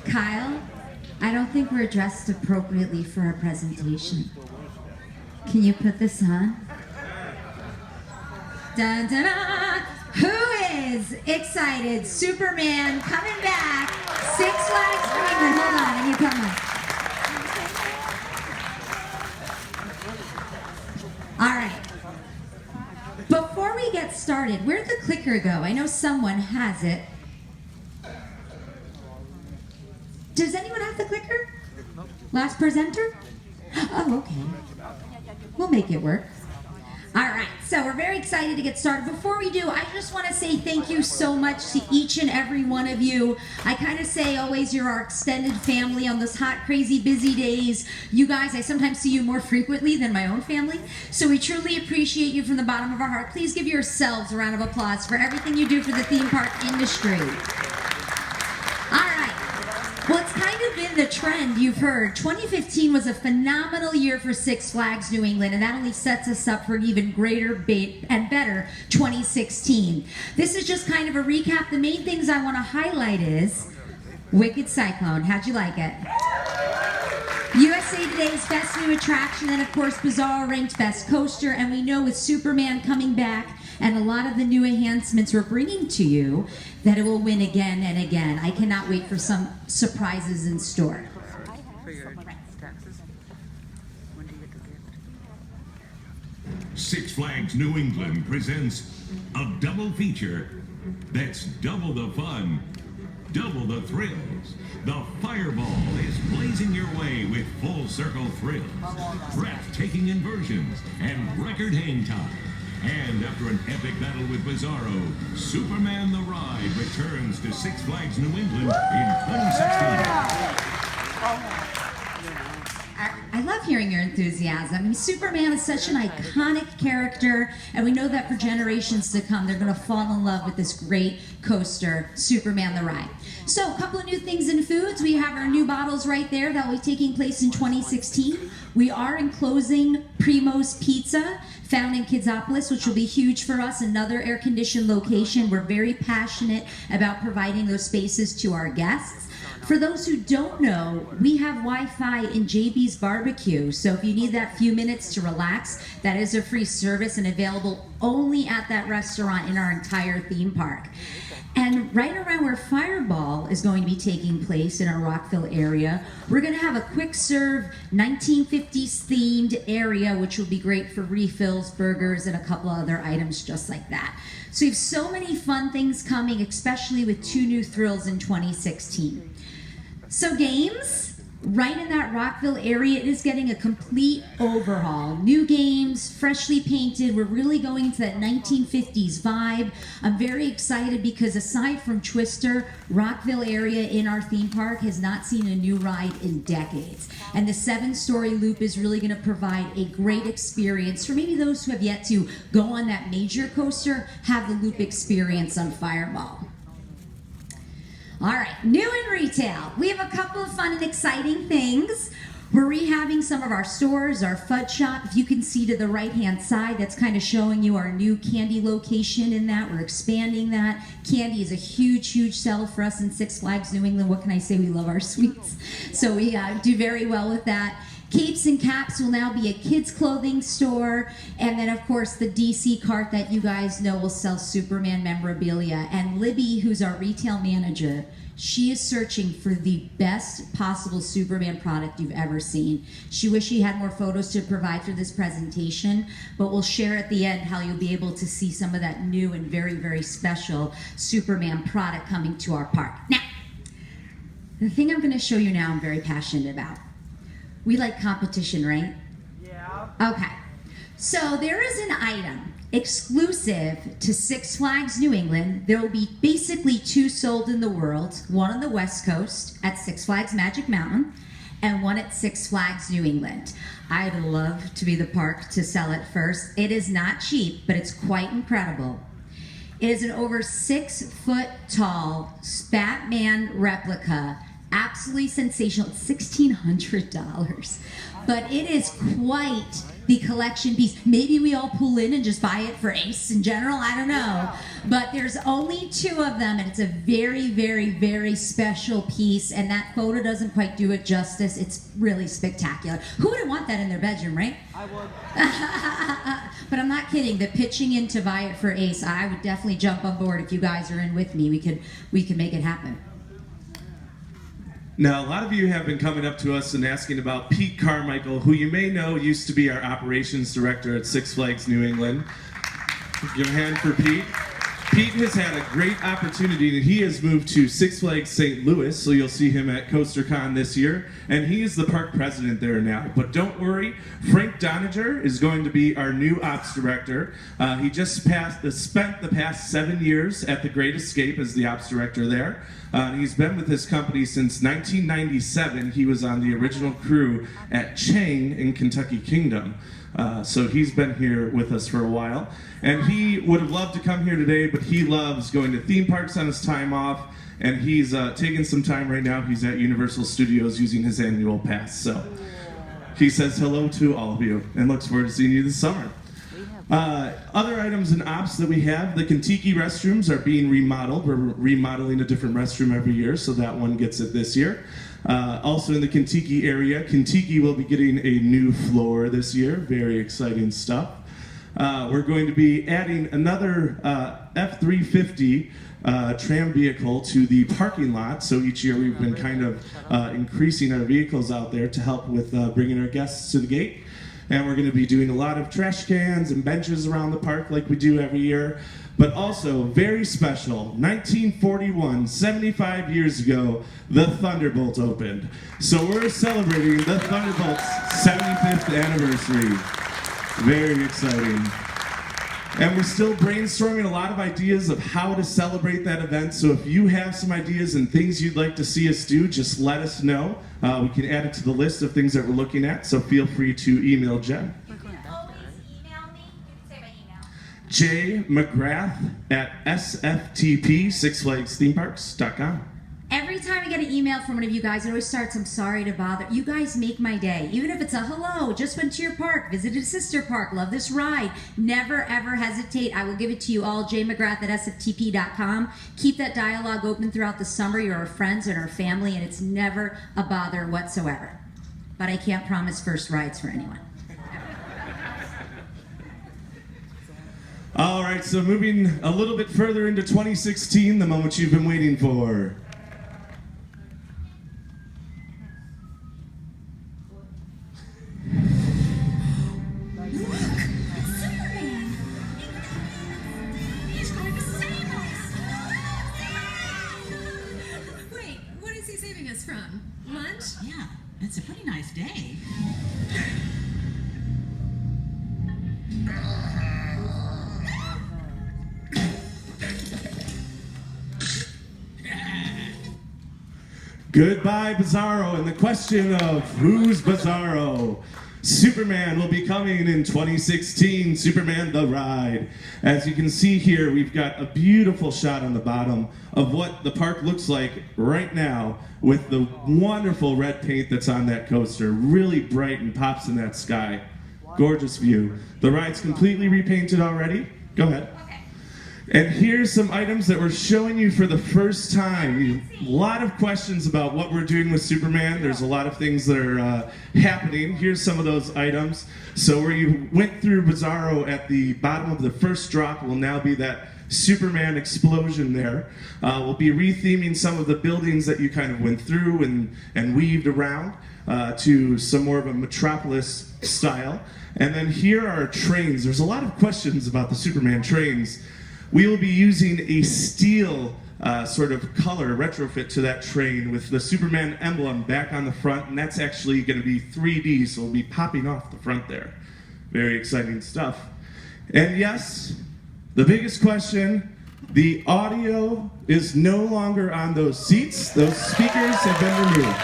Kyle, I don't think we're dressed appropriately for our presentation. Can you put this on? Dun, dun, dun. Who is excited? Superman coming back. Six Flags New England. Hold on, I need to put my... All right. Before we get started, where'd the clicker go? I know someone has it. Does anyone have the clicker? Last presenter? Oh, okay. We'll make it work. All right, so we're very excited to get started. Before we do, I just want to say thank you so much to each and every one of you. I kind of say always you're our extended family on those hot, crazy, busy days. You guys, I sometimes see you more frequently than my own family. So we truly appreciate you from the bottom of our heart. Please give yourselves a round of applause for everything you do for the theme park industry. Well, it's kind of been the trend, you've heard. 2015 was a phenomenal year for Six Flags New England, and that only sets us up for an even greater and better 2016. This is just kind of a recap. The main things I want to highlight is Wicked Cyclone. How'd you like it? USA Today's Best New Attraction, and of course Bizarro ranked Best Coaster, and we know with Superman coming back and a lot of the new enhancements we're bringing to you that it will win again and again. I cannot wait for some surprises in store. Six Flags New England presents a double feature that's double the fun, double the thrills. The Fireball is blazing your way with full circle thrills, breathtaking inversions, and record hang time. And after an epic battle with Bizarro, Superman the Ride returns to Six Flags New England in 2016. I love hearing your enthusiasm. I mean, Superman is such an iconic character, and we know that for generations to come, they're going to fall in love with this great coaster, Superman the Ride. So, a couple of new things in foods. We have our new bottles right there that will be taking place in 2016. We are enclosing Primo's Pizza, found in Kidsopolis, which will be huge for us, another air-conditioned location. We're very passionate about providing those spaces to our guests. For those who don't know, we have Wi-Fi in JB's Barbecue, so if you need that few minutes to relax, that is a free service and available only at that restaurant in our entire theme park. And right around where Fireball is going to be taking place in our Rockville area, we're going to have a quick serve 1950s themed area, which will be great for refills, burgers, and a couple other items just like that. So we have so many fun things coming, especially with 2 new thrills in 2016. So games, right in that Rockville area, it is getting a complete overhaul. New games, freshly painted. We're really going into that 1950s vibe. I'm very excited because aside from Twister, Rockville area in our theme park has not seen a new ride in decades. And the 7-story loop is really going to provide a great experience for maybe those who have yet to go on that major coaster, have the loop experience on Fireball. All right, new in retail. We have a couple of fun and exciting things. We're rehabbing some of our stores, our Fudge Shop. If you can see to the right-hand side, that's kind of showing you our new candy location in that. We're expanding that. Candy is a huge, huge seller for us in Six Flags New England. What can I say? We love our sweets. So we do very well with that. Capes and Caps will now be a kids' clothing store. And then, of course, the DC cart that you guys know will sell Superman memorabilia. And Libby, who's our retail manager, she is searching for the best possible Superman product you've ever seen. She wished she had more photos to provide for this presentation, but we'll share at the end how you'll be able to see some of that new and very, very special Superman product coming to our park. Now, the thing I'm going to show you now I'm very passionate about. We like competition, right? Yeah. Okay. So there is an item exclusive to Six Flags New England. There will be basically 2 sold in the world, one on the West Coast at Six Flags Magic Mountain and one at Six Flags New England. I'd love to be the park to sell it first. It is not cheap, but it's quite incredible. It is an over 6-foot tall Batman replica. Absolutely sensational. It's $1,600, but it is quite the collection piece. Maybe we all pull in and just buy it for Ace in general. I don't know. But there's only 2 of them, and it's a very, very, very special piece. And that photo doesn't quite do it justice. It's really spectacular. Who wouldn't want that in their bedroom, right? I would. But I'm not kidding. The pitching in to buy it for Ace, I would definitely jump on board if you guys are in with me. We could make it happen. Now, a lot of you have been coming up to us and asking about Pete Carmichael, who you may know used to be our operations director at Six Flags New England. Give a hand for Pete. Pete has had a great opportunity, and he has moved to Six Flags St. Louis, so you'll see him at CoasterCon this year, and he is the park president there now. But don't worry, Frank Doniger is going to be our new ops director. He just spent the past 7 years at The Great Escape as the ops director there. He's been with this company since 1997. He was on the original crew at Chang in Kentucky Kingdom. So he's been here with us for a while. And he would have loved to come here today, but he loves going to theme parks on his time off. And he's taking some time right now. He's at Universal Studios using his annual pass. So he says hello to all of you and looks forward to seeing you this summer. Other items and ops that we have, the Kentucky restrooms are being remodeled. We're remodeling a different restroom every year, so that one gets it this year. Also in the Kentucky area, Kentucky will be getting a new floor this year. Very exciting stuff. We're going to be adding another F-350 tram vehicle to the parking lot. So each year we've been kind of increasing our vehicles out there to help with bringing our guests to the gate. And we're going to be doing a lot of trash cans and benches around the park like we do every year. But also, very special, 1941, 75 years ago, the Thunderbolt opened. So we're celebrating the Thunderbolt's 75th anniversary. Very exciting. And we're still brainstorming a lot of ideas of how to celebrate that event. So if you have some ideas and things you'd like to see us do, just let us know. We can add it to the list of things that we're looking at. So feel free to email Jen. You can always email me. You can say my email. jmcgrath at SFTP, Six Flags Theme Parks.com. Every time I get an email from one of you guys, it always starts, I'm sorry to bother. You guys make my day. Even if it's a hello, just went to your park, visited a sister park, love this ride. Never, ever hesitate. I will give it to you all, jmcgrath at sftp.com. Keep that dialogue open throughout the summer. You're our friends and our family, and it's never a bother whatsoever. But I can't promise first rides for anyone. All right, so moving a little bit further into 2016, the moment you've been waiting for. Wait, what is he saving us from? Lunch? Yeah, it's a pretty nice day. Goodbye, Bizarro, and the question of who's Bizarro? Superman will be coming in 2016, Superman the Ride. As you can see here, we've got a beautiful shot on the bottom of what the park looks like right now with the wonderful red paint that's on that coaster. Really bright and pops in that sky. Gorgeous view. The ride's completely repainted already. Go ahead. And here's some items that we're showing you for the first time. A lot of questions about what we're doing with Superman. There's a lot of things that are happening. Here's some of those items. So where you went through Bizarro at the bottom of the first drop will now be that Superman explosion there. We'll be retheming some of the buildings that you kind of went through and weaved around to some more of a metropolis style. And then here are trains. There's a lot of questions about the Superman trains. We will be using a steel sort of color retrofit to that train with the Superman emblem back on the front, and that's actually going to be 3D, so it'll be popping off the front there. Very exciting stuff. And yes, the biggest question, the audio is no longer on those seats. Those speakers have been removed.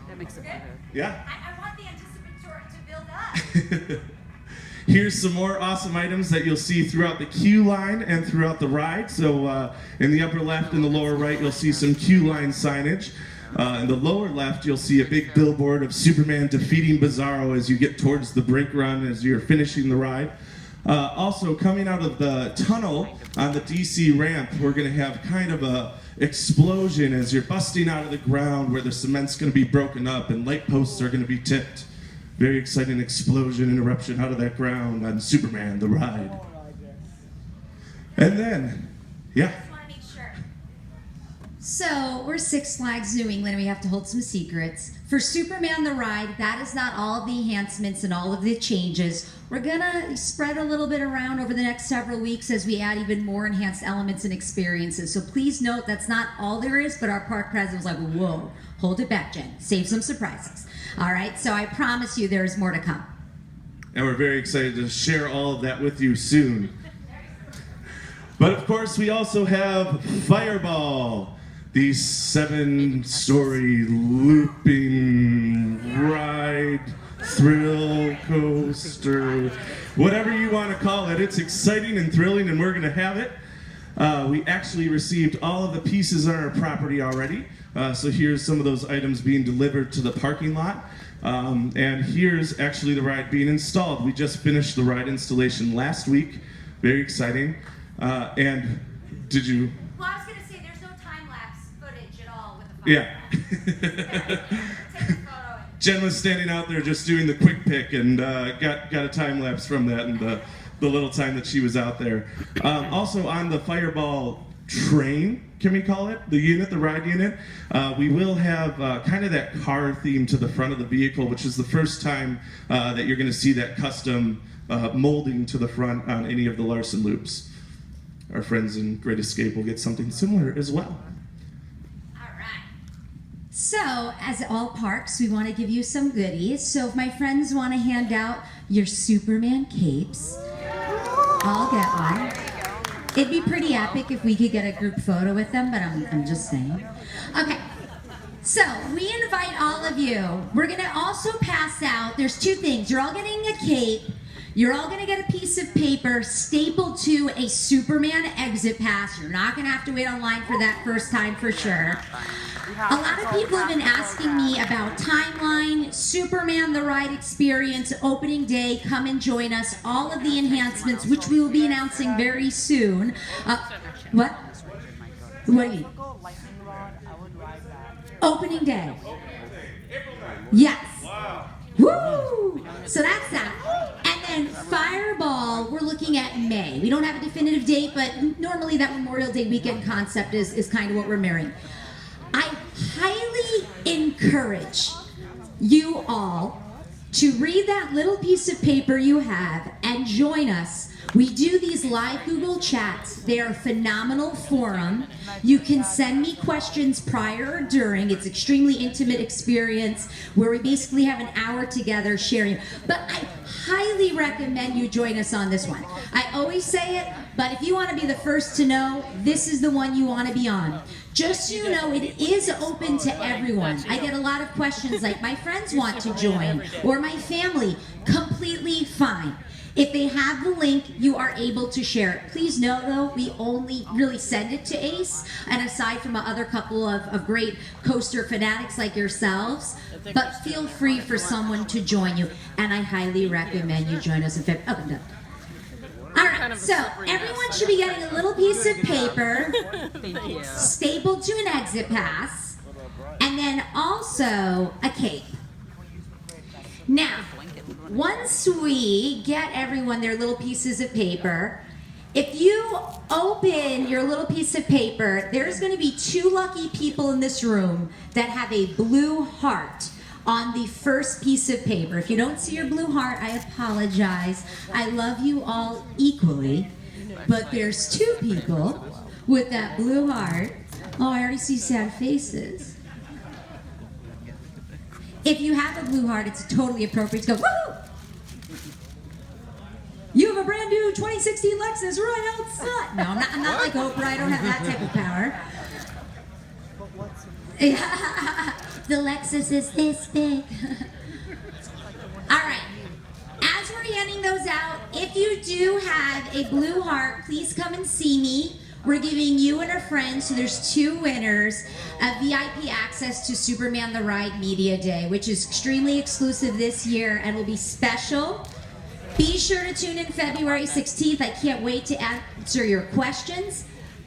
That makes it better. Yeah. I want the anticipatory to build up. here's some more awesome items that you'll see throughout the queue line and throughout the ride. So in the upper left and the lower right, you'll see some queue line signage. In the lower left, you'll see a big billboard of Superman defeating Bizarro as you get towards the brake run as you're finishing the ride. Also, coming out of the tunnel on the DC ramp, we're going to have kind of a explosion as you're busting out of the ground where the cement's going to be broken up and light posts are going to be tipped. Very exciting explosion and eruption out of that ground on Superman the Ride. And then, yeah. Just want to make sure. So we're Six Flags New England, and we have to hold some secrets. For Superman the Ride, that is not all of the enhancements and all of the changes. We're gonna spread a little bit around over the next several weeks as we add even more enhanced elements and experiences. So please note that's not all there is, but our park president was like, whoa, hold it back, Jen. Save some surprises. All right, so I promise you there is more to come. And we're very excited to share all of that with you soon. But of course, we also have Fireball, the 7-story looping ride, thrill coaster, whatever you want to call it. It's exciting and thrilling, and we're going to have it. We actually received all of the pieces on our property already. So here's some of those items being delivered to the parking lot. And here's actually the ride being installed. We just finished the ride installation last week. Very exciting. And did you? Well, I was going to say there's no time-lapse footage at all with the fire. Yeah. Take a photo. Jen was standing out there just doing the quick pick and got a time lapse from that and the little time that she was out there. Also on the Fireball train, can we call it? The unit, the ride unit, we will have kind of that car theme to the front of the vehicle, which is the first time that you're going to see that custom molding to the front on any of the Larson loops. Our friends in Great Escape will get something similar as well. All right. So, as all parks, we want to give you some goodies. So if my friends want to hand out your Superman capes, I'll get one. It'd be pretty epic if we could get a group photo with them, but I'm just saying. Okay, so we invite all of you. We're going to also pass out, there's two things. You're all getting a cape. You're all going to get a piece of paper stapled to a Superman exit pass. You're not going to have to wait online for that first time for sure. A lot of people have been asking me about timeline, Superman the Ride experience, opening day, come and join us, all of the enhancements, which we will be announcing very soon. What? What do you mean? Opening day. Yes. Woo! So that's that. And then Fireball, we're looking at May. We don't have a definitive date, but normally that Memorial Day weekend concept is kind of what we're mirroring. I highly encourage you all to read that little piece of paper you have and join us. We do these live Google Chats. They are a phenomenal forum. You can send me questions prior or during. It's extremely intimate experience where we basically have an hour together sharing. But I highly recommend you join us on this one. I always say it, but if you want to be the first to know, this is the one you want to be on. Just so you know, it is open to everyone. I get a lot of questions like, my friends want to join, or my family. Completely fine. If they have the link, you are able to share it. Please know, though, we only really send it to Ace, and aside from a other couple of great coaster fanatics like yourselves, but feel free for someone to join you, and I highly recommend you join us in February. Oh, I'm done. All right, so everyone should be getting a little piece of paper stapled to an exit pass, and then also a cape. Now, once we get everyone their little pieces of paper, if you open your little piece of paper, there's going to be 2 lucky people in this room that have a blue heart on the first piece of paper. If you don't see your blue heart, I apologize. I love you all equally, but there's 2 people with that blue heart. Oh, I already see sad faces. If you have a blue heart, it's totally appropriate to go, woohoo! You have a brand new 2016 Lexus right outside. No, I'm not like Oprah. I don't have that type of power. The Lexus is this big. All right. As we're be handing those out. If you do have a blue heart, please come and see me. We're giving you and a friend, so there's 2 winners, of VIP access to Superman the Ride Media Day, which is extremely exclusive this year and will be special. Be sure to tune in February 16th. I can't wait to answer your questions.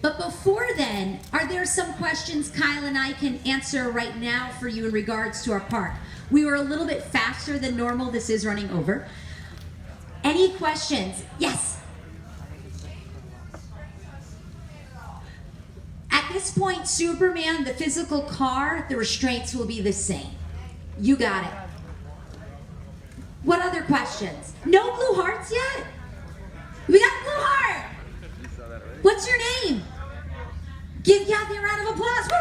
But before then, are there some questions Kyle and I can answer right now for you in regards to our park? We were a little bit faster than normal. This is running over. Any questions? Yes. At this point, Superman, the physical car, the restraints will be the same. You got it. What other questions? No blue hearts yet? We got a blue heart. What's your name? Give Kathy a round of applause. Woo!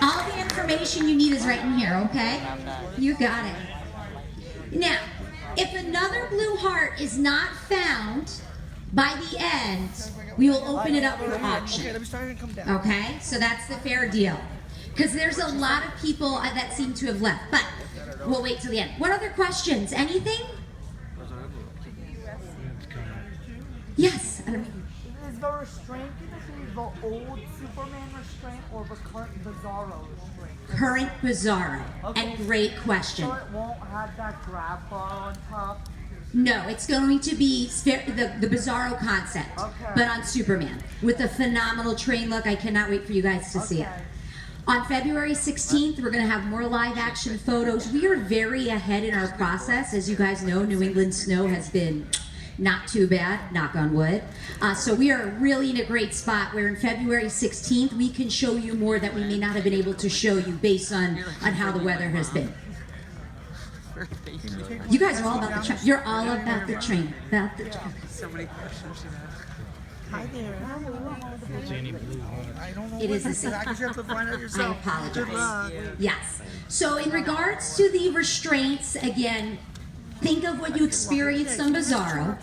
All the information you need is right in here, okay? You got it. Now, if another blue heart is not found by the end, we will open it up for auction. Okay? So that's the fair deal. Because there's a lot of people that seem to have left. But we'll wait till the end. What other questions? Anything? Yes. I don't know. Is the restraint the old Superman restraint or the current Bizarro restraint? Current Bizarro. Okay. And great question. So it won't have that grab bar on top? No, it's going to be the Bizarro concept, Okay. but on Superman with a phenomenal train look. I cannot wait for you guys to see it. Okay. On February 16th, we're going to have more live action photos. We are very ahead in our process. As you guys know, New England snow has been not too bad, knock on wood. So we are really in a great spot where in February 16th, we can show you more that we may not have been able to show you based on how the weather has been. You guys are all about the train. You're all about the train. About the train. So many questions you have. Hi there. It is the same. I guess you have to find out I yourself. Good luck. apologize. Yes. So in regards to the restraints, again, think of what you experienced on Bizarro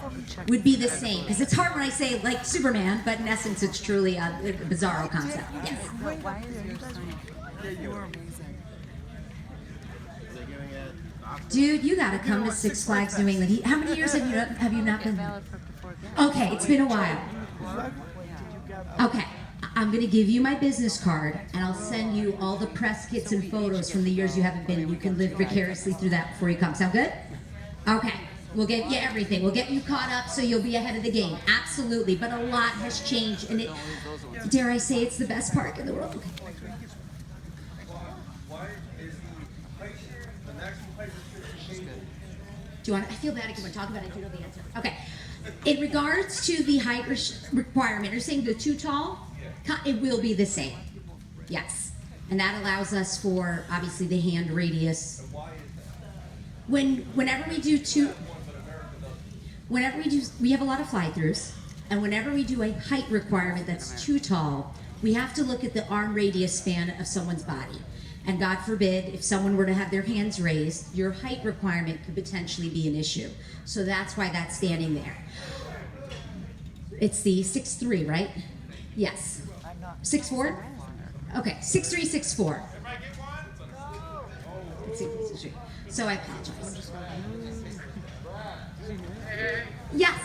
would be the same. Because it's hard when I say like Superman, but in essence it's truly a Bizarro concept. Yes. You are amazing. Dude, you gotta come to Six Flags New England. How many years have you not been? Okay, it's been a while. Okay, I'm gonna give you my business card, and I'll send you all the press kits and photos from the years you haven't been, and you can live vicariously through that before you come. Sound good? Okay, we'll get you everything. We'll get you caught up so you'll be ahead of the game. Absolutely, but a lot has changed, and dare I say, it's the best park in the world. Okay. Do you want? I feel bad if you want to talk about it. I do know the answer. Okay. In regards to the height requirement, you're saying the too tall? It will be the same. Yes, and that allows us for obviously the hand radius. Whenever we have a lot of fly-throughs, and whenever we do a height requirement that's too tall, we have to look at the arm radius span of someone's body. And God forbid, if someone were to have their hands raised, your height requirement could potentially be an issue. So that's why that's standing there. It's the 6'3", right? Yes. 6'4"? Okay, 6'3", 6'4". So I apologize. Yes.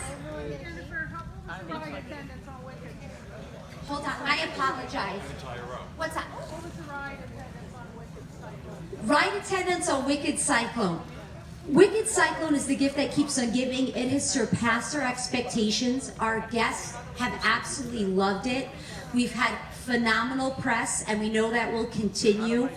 Hold on, I apologize. What's that? Ride attendance on Wicked Cyclone. Wicked Cyclone is the gift that keeps on giving. It has surpassed our expectations. Our guests have absolutely loved it. We've had phenomenal press, and we know that will continue.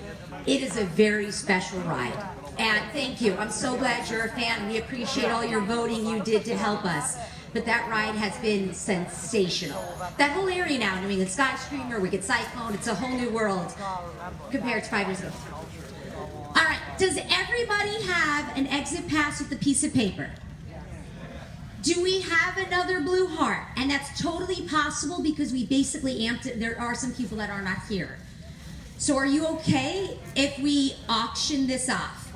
It is a very special ride. And thank you. I'm so glad you're a fan. We appreciate all your voting you did to help us. But that ride has been sensational. That whole area now, I mean, the Sky Screamer, Wicked Cyclone, it's a whole new world compared to 5 years ago. All right, does everybody have an exit pass with a piece of paper? Do we have another blue heart? And that's totally possible because we basically amped it. There are some people that are not here. So are you okay if we auction this off?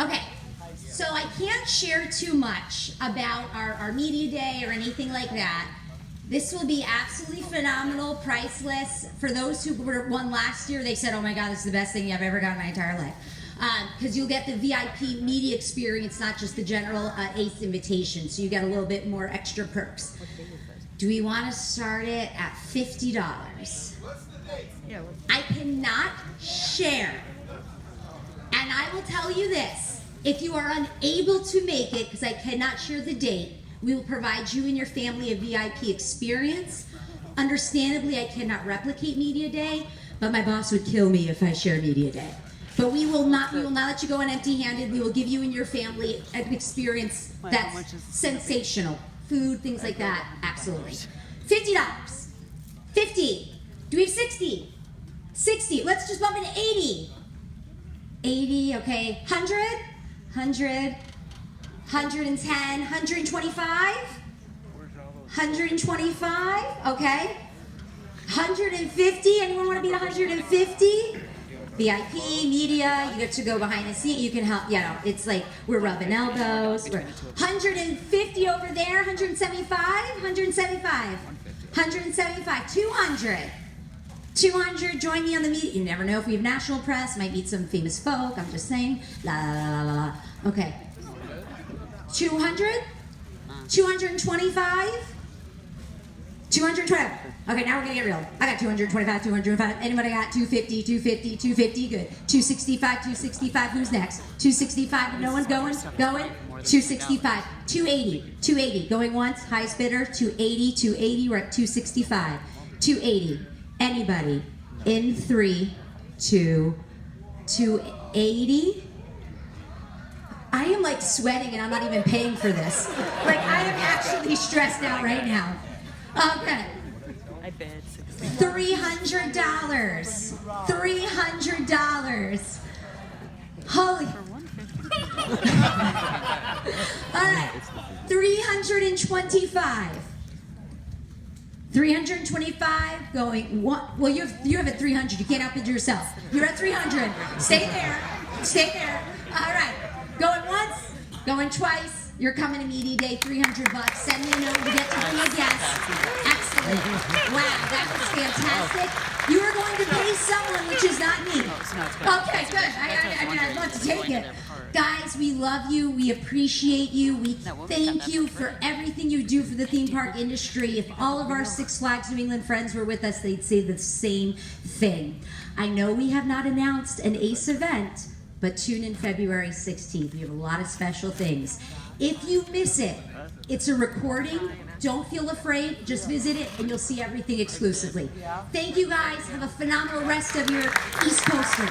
Okay, so I can't share too much about our media day or anything like that. This will be absolutely phenomenal, priceless. For those who won last year, they said, oh my God, this is the best thing I've ever got in my entire life. because you'll get the VIP media experience, not just the general Ace invitation. So you get a little bit more extra perks. Do we want to start it at $50? I cannot share. And I will tell you this, if you are unable to make it, because I cannot share the date, we will provide you and your family a VIP experience. Understandably, I cannot replicate Media Day, but my boss would kill me if I share Media Day. But we will not let you go on empty-handed. We will give you and your family an experience that's sensational. Food, things like that, absolutely. $50. 50. Do we have 60? 60. Let's just bump into 80. 80, okay. 100? 100. 110. 125? 125, okay. 150, anyone want to beat 150? VIP, media, you get to go behind the scene, you can help, it's like we're rubbing elbows. 150 over there, 175, 175, 175, 200. 200, join me on the media. You never know if we have national press, might meet some famous folk, I'm just saying. La la la la la. Okay. 200? 225? 212. Okay, now we're gonna get real. I got 225, 205. Anybody got 250, 250, 250? Good. 265, 265. Who's next? 265. No one going? 265. 280. 280. Going once. Highest bidder. 280. 280. We're at 265. 280. Anybody? In 3, 2, 280. I am like sweating and I'm not even paying for this. Like I am actually stressed out right now. Okay. I bid $300. $300. Holy. All right. 325. 325 going one. Well, you have at 300. You can't outbid yourself. You're at 300. Stay there. Stay there. All right. Going once. Going twice. You're coming to Media Day. $300. Send me a note. You get to be a guest. Excellent. Wow, that was fantastic. You are going to pay someone, which is not me. Okay, good. I mean, I'd love to take it. Guys, we love you. We appreciate you. We thank you for everything you do for the theme park industry. If all of our Six Flags New England friends were with us, they'd say the same thing. I know we have not announced an ACE event, but tune in February 16th. We have a lot of special things. If you miss it, it's a recording. Don't feel afraid. Just visit it and you'll see everything exclusively. Thank you guys. Have a phenomenal rest of your East Coaster.